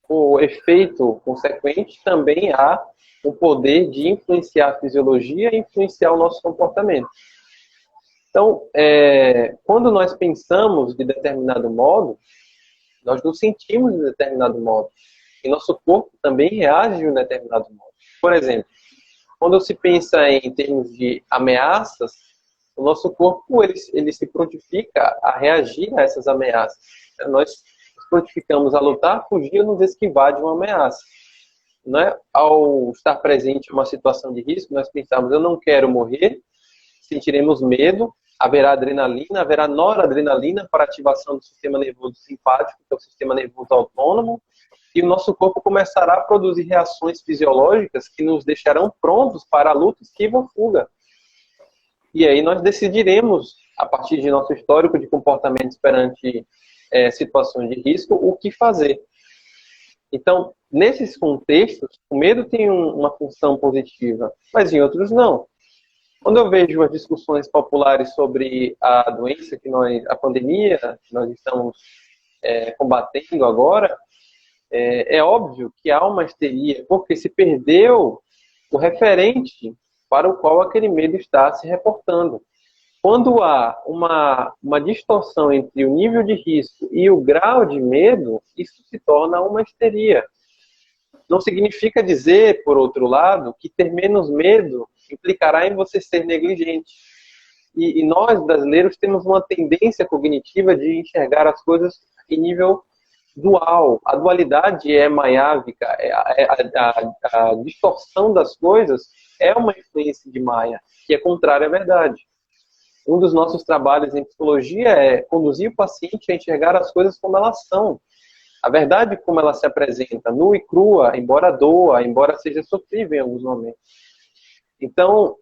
o efeito consequente, também há o poder de influenciar a fisiologia e influenciar o nosso comportamento. Então, quando nós pensamos de determinado modo, nós nos sentimos de determinado modo. E nosso corpo também reage de um determinado modo. Por exemplo, quando se pensa em termos de ameaças, o nosso corpo ele se prontifica a reagir a essas ameaças. Nós nos prontificamos a lutar, fugir ou nos esquivar de uma ameaça. Né? Ao estar presente em uma situação de risco, nós pensamos, eu não quero morrer, sentiremos medo, haverá adrenalina, haverá noradrenalina para ativação do sistema nervoso simpático, que é o sistema nervoso autônomo, e o nosso corpo começará a produzir reações fisiológicas que nos deixarão prontos para a luta, esquiva ou fuga. E aí nós decidiremos, a partir de nosso histórico de comportamentos perante situações de risco, o que fazer. Então, nesses contextos, o medo tem uma função positiva, mas em outros não. Quando eu vejo as discussões populares sobre a doença, a pandemia que nós estamos combatendo agora, é óbvio que há uma histeria, porque se perdeu o referente para o qual aquele medo está se reportando. Quando há uma distorção entre o nível de risco e o grau de medo, isso se torna uma histeria. Não significa dizer, por outro lado, que ter menos medo implicará em você ser negligente. E nós, brasileiros, temos uma tendência cognitiva de enxergar as coisas em nível dual. A dualidade é maiávica, a distorção das coisas é uma influência de Maia, que é contrária à verdade. Um dos nossos trabalhos em psicologia é conduzir o paciente a enxergar as coisas como elas são. A verdade como ela se apresenta, nua e crua, embora doa, embora seja sofrível em alguns momentos. Então,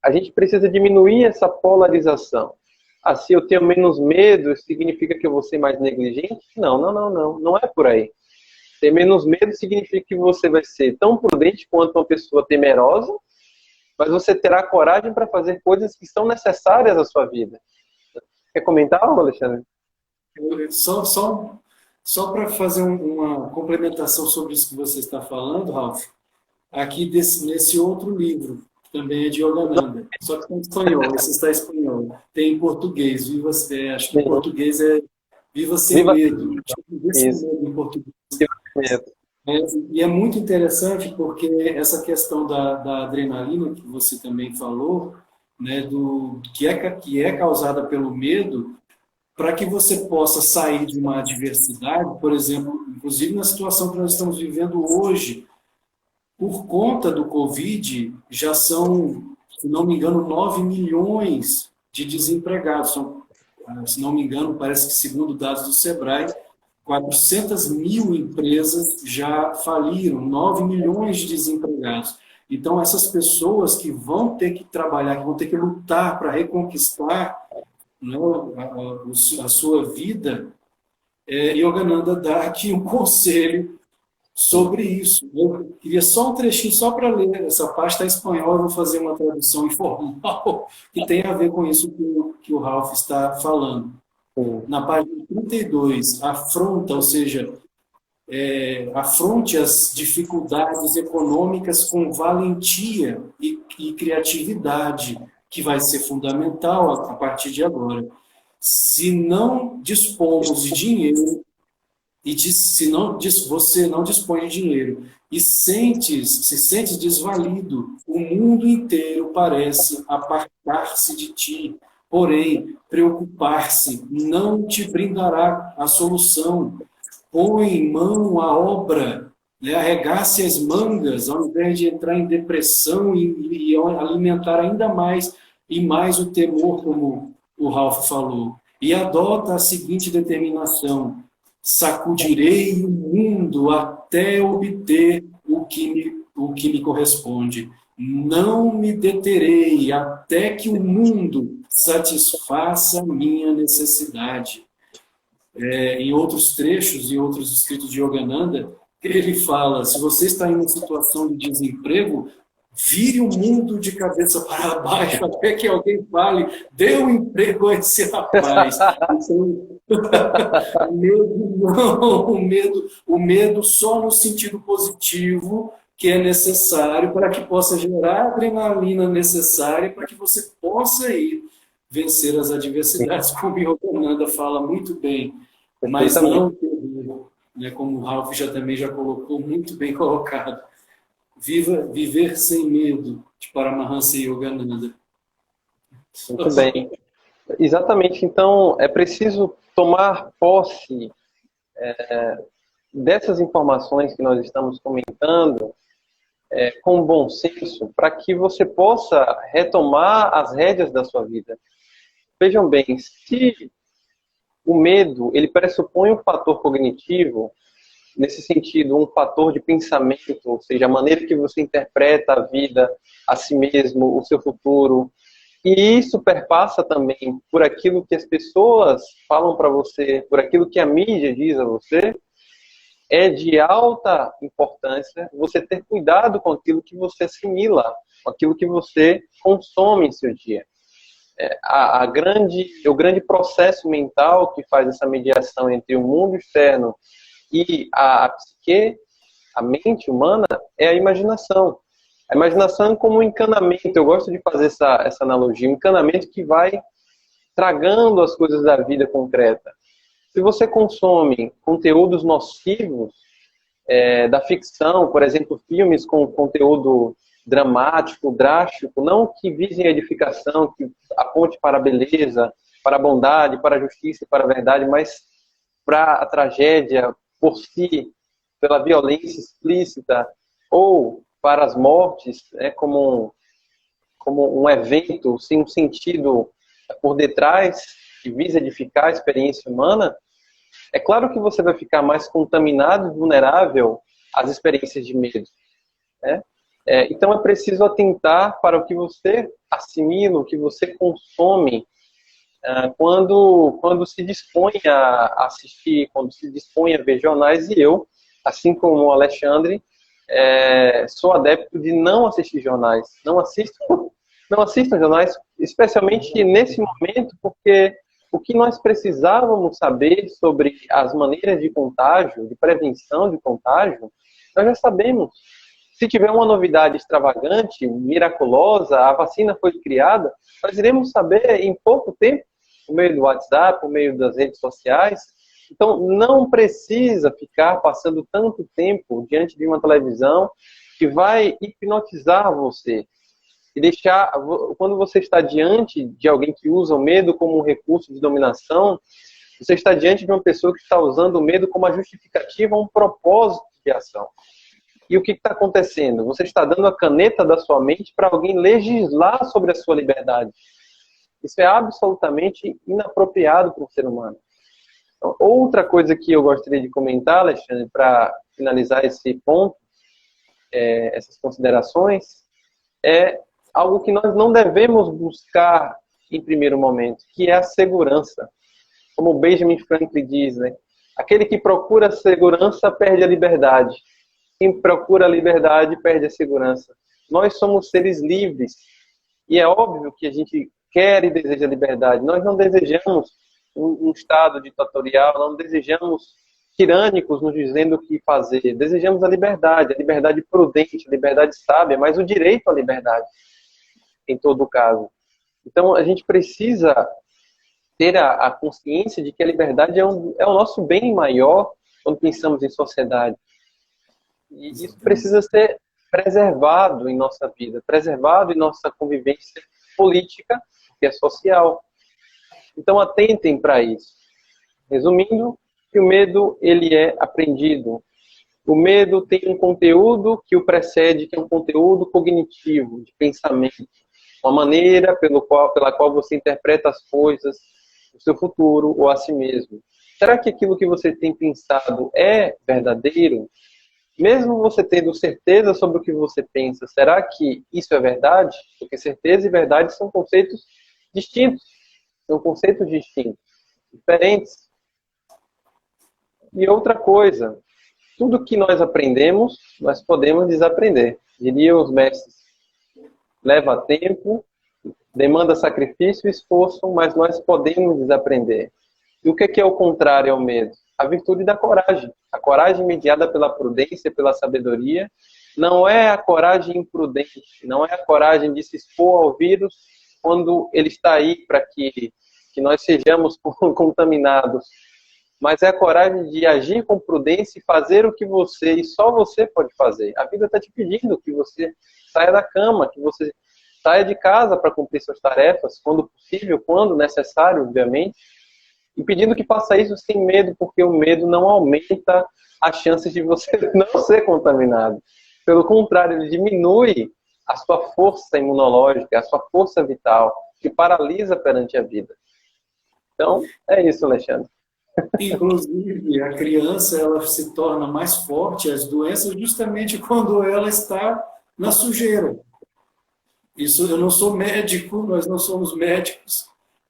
a gente precisa diminuir essa polarização. Se eu tenho menos medo, significa que eu vou ser mais negligente? Não é por aí. Ter menos medo significa que você vai ser tão prudente quanto uma pessoa temerosa, mas você terá coragem para fazer coisas que são necessárias à sua vida. Quer comentar, Alexandre? Só para fazer uma complementação sobre isso que você está falando, Ralph, aqui nesse outro livro, que também é de Yogananda, só que está em espanhol, esse está em espanhol, tem em português, acho que em português é Viva Sem Medo, Viva Sem Medo em português. E é muito interessante porque essa questão da adrenalina que você também falou, né, que é causada pelo medo, para que você possa sair de uma adversidade, por exemplo, inclusive na situação que nós estamos vivendo hoje, por conta do Covid, já são, se não me engano, 9 milhões de desempregados. Se não me engano, parece que segundo dados do Sebrae, 400 mil empresas já faliram, 9 milhões de desempregados. Então, essas pessoas que vão ter que trabalhar, que vão ter que lutar para reconquistar, né, a sua vida, Yogananda dá aqui um conselho sobre isso. Eu queria só um trechinho, só para ler. Essa parte está em espanhol, eu vou fazer uma tradução informal que tem a ver com isso que o Ralph está falando. Na página 32, afronta, ou seja, afronte as dificuldades econômicas com valentia e criatividade, que vai ser fundamental a partir de agora. Se não dispomos de dinheiro, você não dispõe de dinheiro, e se sentes desvalido, o mundo inteiro parece apartar-se de ti. Porém, preocupar-se não te brindará a solução. Põe em mão a obra, né? Arregace as mangas, ao invés de entrar em depressão e alimentar ainda mais o temor, como o Ralph falou. E adota a seguinte determinação: sacudirei o mundo até obter o que me corresponde. Não me deterei até que o mundo satisfaça a minha necessidade. Em outros trechos, em outros escritos de Yogananda, ele fala, se você está em uma situação de desemprego, vire o mundo de cabeça para baixo até que alguém fale, dê um emprego a esse rapaz. Então, o medo não, o medo só no sentido positivo, que é necessário para que possa gerar a adrenalina necessária para que você possa ir vencer as adversidades, como Yogananda fala muito bem, mas não ter, né, como o Ralph também já colocou, muito bem colocado. Viver sem medo, de Paramahansa Yogananda. Muito bem. Exatamente. Então, é preciso tomar posse dessas informações que nós estamos comentando com bom senso, para que você possa retomar as rédeas da sua vida. Vejam bem, se o medo ele pressupõe um fator cognitivo, nesse sentido, um fator de pensamento, ou seja, a maneira que você interpreta a vida, a si mesmo, o seu futuro, e isso perpassa também por aquilo que as pessoas falam para você, por aquilo que a mídia diz a você, é de alta importância você ter cuidado com aquilo que você assimila, com aquilo que você consome em seu dia. O grande processo mental que faz essa mediação entre o mundo externo e a psique, a mente humana, é a imaginação. A imaginação é como um encanamento, eu gosto de fazer essa analogia, um encanamento que vai tragando as coisas da vida concreta. Se você consome conteúdos nocivos da ficção, por exemplo, filmes com conteúdo dramático, drástico, não que visem a edificação, que aponte para a beleza, para a bondade, para a justiça e para a verdade, mas para a tragédia por si, pela violência explícita, ou para as mortes, como um evento sem um sentido por detrás, que visa edificar a experiência humana, é claro que você vai ficar mais contaminado e vulnerável às experiências de medo. Né? Então é preciso atentar para o que você assimila, o que você consome, quando se dispõe a assistir, quando se dispõe a ver jornais, e eu, assim como o Alexandre, sou adepto de não assistir jornais. Não assistam jornais, especialmente nesse momento, porque o que nós precisávamos saber sobre as maneiras de contágio, de prevenção de contágio, nós já sabemos. Se tiver uma novidade extravagante, miraculosa, a vacina foi criada, nós iremos saber em pouco tempo, por meio do WhatsApp, por meio das redes sociais. Então, não precisa ficar passando tanto tempo diante de uma televisão que vai hipnotizar você. E deixar, quando você está diante de alguém que usa o medo como um recurso de dominação, você está diante de uma pessoa que está usando o medo como a justificativa, um propósito de ação. E o que está acontecendo? Você está dando a caneta da sua mente para alguém legislar sobre a sua liberdade. Isso é absolutamente inapropriado para um ser humano. Então, outra coisa que eu gostaria de comentar, Alexandre, para finalizar esse ponto, essas considerações, é algo que nós não devemos buscar em primeiro momento, que é a segurança. Como Benjamin Franklin diz, né? Aquele que procura a segurança perde a liberdade. Quem procura a liberdade perde a segurança. Nós somos seres livres. E é óbvio que a gente quer e deseja liberdade. Nós não desejamos um estado ditatorial, não desejamos tirânicos nos dizendo o que fazer. Desejamos a liberdade prudente, a liberdade sábia, mas o direito à liberdade, em todo caso. Então, a gente precisa ter a consciência de que a liberdade é o nosso bem maior quando pensamos em sociedade. E isso precisa ser preservado em nossa vida, preservado em nossa convivência política, que é social. Então, atentem para isso. Resumindo, que o medo ele é aprendido. O medo tem um conteúdo que o precede, que é um conteúdo cognitivo, de pensamento. Uma maneira pela qual você interpreta as coisas, o seu futuro ou a si mesmo. Será que aquilo que você tem pensado é verdadeiro? Mesmo você tendo certeza sobre o que você pensa, será que isso é verdade? Porque certeza e verdade são conceitos distintos. São conceitos distintos, diferentes. E outra coisa, tudo que nós aprendemos, nós podemos desaprender. Diriam os mestres, leva tempo, demanda sacrifício e esforço, mas nós podemos desaprender. E o que é o contrário ao medo? A virtude da coragem. A coragem mediada pela prudência, pela sabedoria, não é a coragem imprudente, não é a coragem de se expor ao vírus quando ele está aí para que nós sejamos contaminados, mas é a coragem de agir com prudência e fazer o que você e só você pode fazer. A vida está te pedindo que você saia da cama, que você saia de casa para cumprir suas tarefas, quando possível, quando necessário, obviamente, e pedindo que faça isso sem medo, porque o medo não aumenta as chances de você não ser contaminado. Pelo contrário, ele diminui a sua força imunológica, a sua força vital, que paralisa perante a vida. Então, é isso, Alexandre. Inclusive, a criança ela se torna mais forte às doenças justamente quando ela está na sujeira. Isso, eu não sou médico, nós não somos médicos,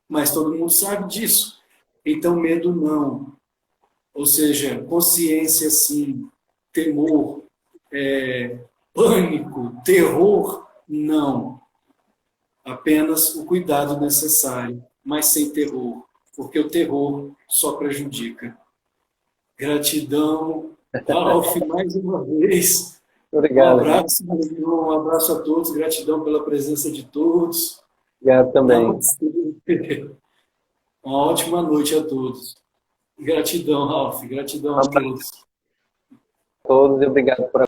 mas todo mundo sabe disso. Então, medo não. Ou seja, consciência sim, temor, pânico, terror, não. Apenas o cuidado necessário, mas sem terror, porque o terror só prejudica. Gratidão, Ralph, mais uma vez. Obrigado. Um abraço, meu irmão, um abraço a todos, gratidão pela presença de todos. Obrigado também. Uma ótima noite a todos. Gratidão, Ralph, gratidão a todos. Todos e obrigado por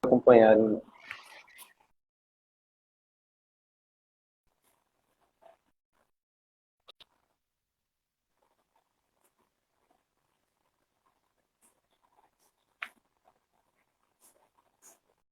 acompanharem.